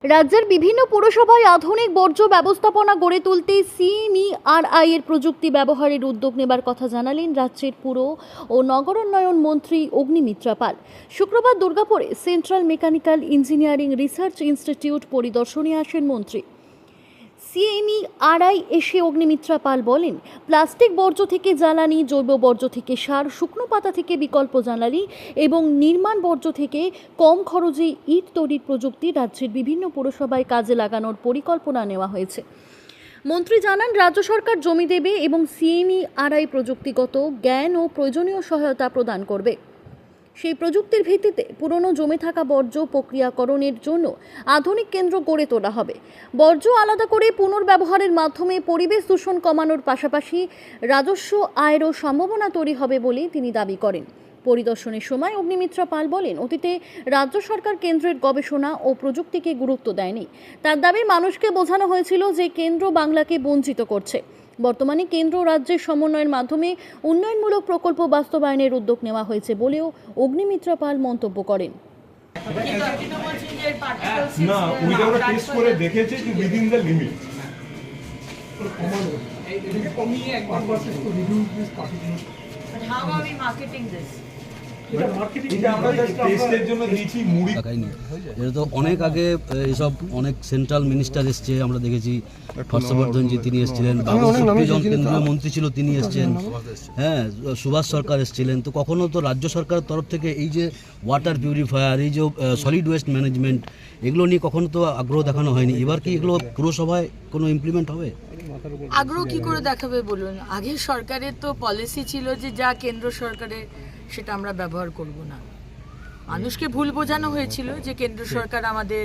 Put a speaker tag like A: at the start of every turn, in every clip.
A: রাজ্যের বিভিন্ন পুরসভায় আধুনিক বর্জ্য ব্যবস্থাপনা গড়ে তুলতে সিএমইআরআই এর প্রযুক্তি ব্যবহারের উদ্যোগ নেবার কথা জানালেন রাজ্যের পুর ও নগরোন্নয়ন মন্ত্রী অগ্নিমিত্রা পাল। শুক্রবার দুর্গাপুরে central mechanical engineering research institute পরিদর্শনে আসেন মন্ত্রী। সিএমইআরআই এসে অগ্নিমিত্রা পাল বলেন, প্লাস্টিক বর্জ্য থেকে জ্বালানি, জৈব বর্জ্য থেকে সার, শুকনো পাতা থেকে বিকল্প জ্বালানি এবং নির্মাণ বর্জ্য থেকে কম খরচে ইট তৈরির প্রযুক্তি রাজ্যের বিভিন্ন পুরসভায় কাজে লাগানোর পরিকল্পনা নেওয়া হয়েছে। মন্ত্রী জানান, রাজ্য সরকার জমি দেবে এবং সিএমইআরআই প্রযুক্তিগত জ্ঞান ও প্রয়োজনীয় সহায়তা প্রদান করবে। সেই প্রযুক্তির ভিত্তিতে পুরনো জমে থাকা বর্জ্য প্রক্রিয়াকরণের জন্য আধুনিক কেন্দ্র গড়ে তোলা হবে। বর্জ্য আলাদা করে পুনর্ব্যবহারের মাধ্যমে পরিবেশ দূষণ কমানোর পাশাপাশি রাজস্ব আয়েরও সম্ভাবনা তৈরি হবে বলে তিনি দাবি করেন। পরিদর্শনের সময় অগ্নিমিত্রা পাল বলেন, অতীতে রাজ্য সরকার কেন্দ্রের গবেষণা ও প্রযুক্তিকে গুরুত্ব দেয়নি। তার দাবি, মানুষকে বোঝানো হয়েছিল যে কেন্দ্র বাংলাকে বঞ্চিত করছে। বর্তমানে কেন্দ্র রাজ্যের সমন্বয়ের মাধ্যমে উন্নয়নমূলক প্রকল্প বাস্তবায়নের উদ্যোগ নেওয়া হয়েছে বলেও অগ্নিমিত্রা পাল মন্তব্য করেন।
B: না, ওইটা আমরা টেস্ট করে দেখেছি যে within the limit.
C: How are we marketing this?
B: এটা আমরা জাস্ট টেস্টের জন্য দিয়েছি মুড়ি।
D: এটা তো অনেক আগে এসব অনেক সেন্ট্রাল মিনিস্টার এসছে, আমরা দেখেছি হর্ষবর্ধনজি তিনি এসেছিলেন, বাবু সুপ্রিয়জন কেন্দ্রীয় মন্ত্রী ছিল তিনি এসেছেন, হ্যাঁ সুভাষ সরকার এসেছিলেন। তো কখনো তো রাজ্য সরকারের তরফ থেকে এই যে ওয়াটার পিউরিফায়ার, এই যে সলিড ওয়েস্ট ম্যানেজমেন্ট, এগুলো নিয়ে কখনো তো আগ্রহ দেখানো হয়নি। এবার কি এগুলো পুরসভায় কোনো ইমপ্লিমেন্ট হবে?
C: আগ্রহ কি করে দেখাবে বলুন? আগের সরকারের তো পলিসি ছিল যে যা কেন্দ্র সরকারের সেটা আমরা ব্যবহার করব না। মানুষকে ভুল বোঝানো হয়েছিল যে কেন্দ্র সরকার আমাদের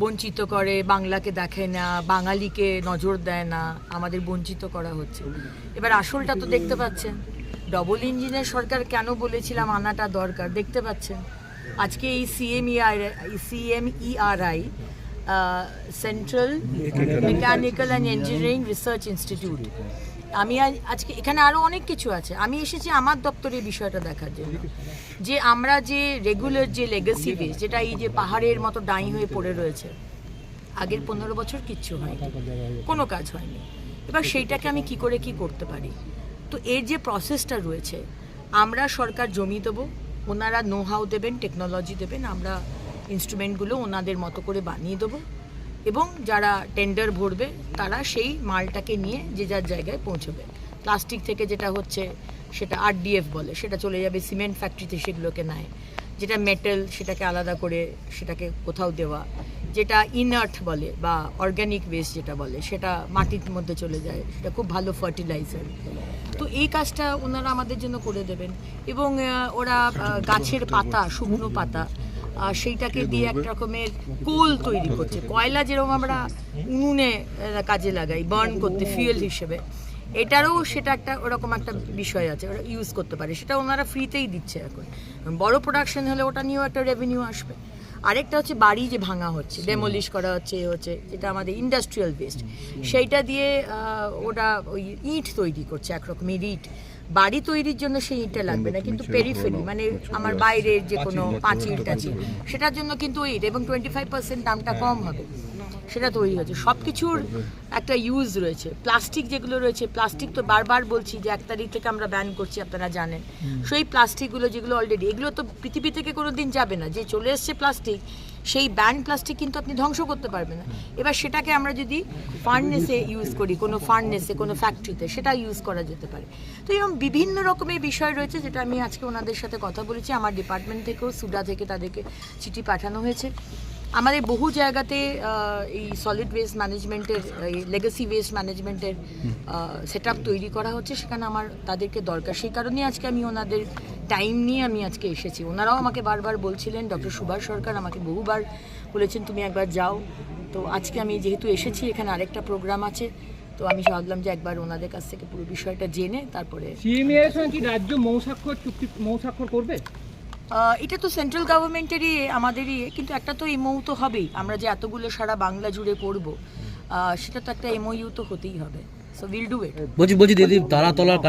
C: বঞ্চিত করে, বাংলাকে দেখে না, বাঙালিকে নজর দেয় না, আমাদের বঞ্চিত করা হচ্ছে। এবার আসলটা তো দেখতে পাচ্ছেন। ডবল ইঞ্জিনের সরকার কেন বলেছিলাম আনাটা দরকার, দেখতে পাচ্ছেন। আজকে এই CMERI central mechanical and engineering research institute, আমি আজকে এখানে আরও অনেক কিছু আছে। আমি এসেছি আমার দপ্তরের বিষয়টা দেখার জন্য, যে আমরা যে রেগুলার যে লেগাসি বেস, যেটা এই যে পাহাড়ের মতো ডাই হয়ে পড়ে রয়েছে, আগের 15 বছর কিচ্ছু হয়নি, কোনো কাজ হয়নি। এবার সেইটাকে আমি কি করে কি করতে পারি। তো এর যে প্রসেসটা রয়েছে, আমরা সরকার জমি দেবো, ওনারা নো হাউ দেবেন, টেকনোলজি দেবেন, আমরা ইনস্ট্রুমেন্টগুলো ওনাদের মতো করে বানিয়ে দেবো এবং যারা টেন্ডার ভরবে তারা সেই মালটাকে নিয়ে যে যার জায়গায় পৌঁছবে। প্লাস্টিক থেকে যেটা হচ্ছে সেটা আরডিএফ বলে, সেটা চলে যাবে সিমেন্ট ফ্যাক্টরিতে, সেগুলোকে নেয়। যেটা মেটাল সেটাকে আলাদা করে সেটাকে কোথাও দেওয়া, যেটা ইনার্ট বলে বা অর্গ্যানিক ওয়েস্ট যেটা বলে সেটা মাটির মধ্যে চলে যায়, সেটা খুব ভালো ফার্টিলাইজার। তো এই কাজটা ওনারা আমাদের জন্য করে দেবেন। এবং ওরা গাছের পাতা, শুকনো পাতা, সেইটাকে দিয়ে এক রকমের কোল তৈরি করছে। কয়লা যেরকম আমরা উনুনে কাজে লাগাই বার্ন করতে ফিউয়েল হিসেবে, এটারও সেটা একটা ওরকম একটা বিষয় আছে, ওরা ইউজ করতে পারে। সেটা ওনারা ফ্রিতেই দিচ্ছে এখন। বড় প্রোডাকশন হলে ওটা নিয়েও একটা রেভিনিউ আসবে। আরেকটা হচ্ছে বাড়ি যে ভাঙা হচ্ছে, ডেমোলিশ করা হচ্ছে, যেটা আমাদের ইন্ডাস্ট্রিয়াল ওয়েস্ট, সেইটা দিয়ে ওরা ওই ইট তৈরি করছে, একরকমের ইট। বাড়ি তৈরির জন্য সেই ইটটা লাগবে না, কিন্তু পেরিফেরি মানে আমার বাইরের যে কোনো পাঁচিল টাচিল, সেটার জন্য কিন্তু ইট, এবং 25% দামটা কম হবে, সেটা তৈরি হচ্ছে। সব কিছুর একটা ইউজ রয়েছে। প্লাস্টিক যেগুলো রয়েছে, প্লাস্টিক তো বারবার বলছি যে 1 তারিখ থেকে আমরা ব্যান করছি, আপনারা জানেন। সেই প্লাস্টিকগুলো যেগুলো অলরেডি, এগুলো তো পৃথিবী থেকে কোনো দিন যাবে না। যে চলে এসছে প্লাস্টিক, সেই ব্যান প্লাস্টিক কিন্তু আপনি ধ্বংস করতে পারবেন না। এবার সেটাকে আমরা যদি ফার্নেসে ইউজ করি, কোনো ফার্নেসে, কোনো ফ্যাক্টরিতে, সেটা ইউজ করা যেতে পারে। তো এরকম বিভিন্ন রকমের বিষয় রয়েছে, যেটা আমি আজকে ওনাদের সাথে কথা বলেছি। আমার ডিপার্টমেন্ট থেকেও, সুডা থেকে তাদেরকে চিঠি পাঠানো হয়েছে। আমাদের বহু জায়গাতে এই সলিড ওয়েস্ট ম্যানেজমেন্টের, এই লেগাসি ওয়েস্ট ম্যানেজমেন্টের সেট আপ তৈরি করা হচ্ছে, সেখানে আমার তাদেরকে দরকার। সেই কারণেই আজকে আমি ওনাদের টাইম নিয়ে আমি আজকে এসেছি। ওনারাও আমাকে বারবার বলছিলেন, ডক্টর সুভাষ সরকার আমাকে বহুবার বলেছেন তুমি একবার যাও। তো আজকে আমি যেহেতু এসেছি, এখানে আরেকটা প্রোগ্রাম আছে, তো আমি ভাবলাম যে একবার ওনাদের কাছ থেকে পুরো বিষয়টা জেনে তারপরে।
E: সিএমএর সঙ্গে কি রাজ্য মৌস্বাক্ষর করবে?
C: এটা তো সেন্ট্রাল গভর্নমেন্টেরই, আমাদেরই, কিন্তু একটা তো এমও তো হবেই। আমরা যে এতগুলো সারা বাংলা জুড়ে করব, সেটা তো একটা এমওইউ তো হতেই হবে। So will do it.
D: বলছি দিদি, তারাতলার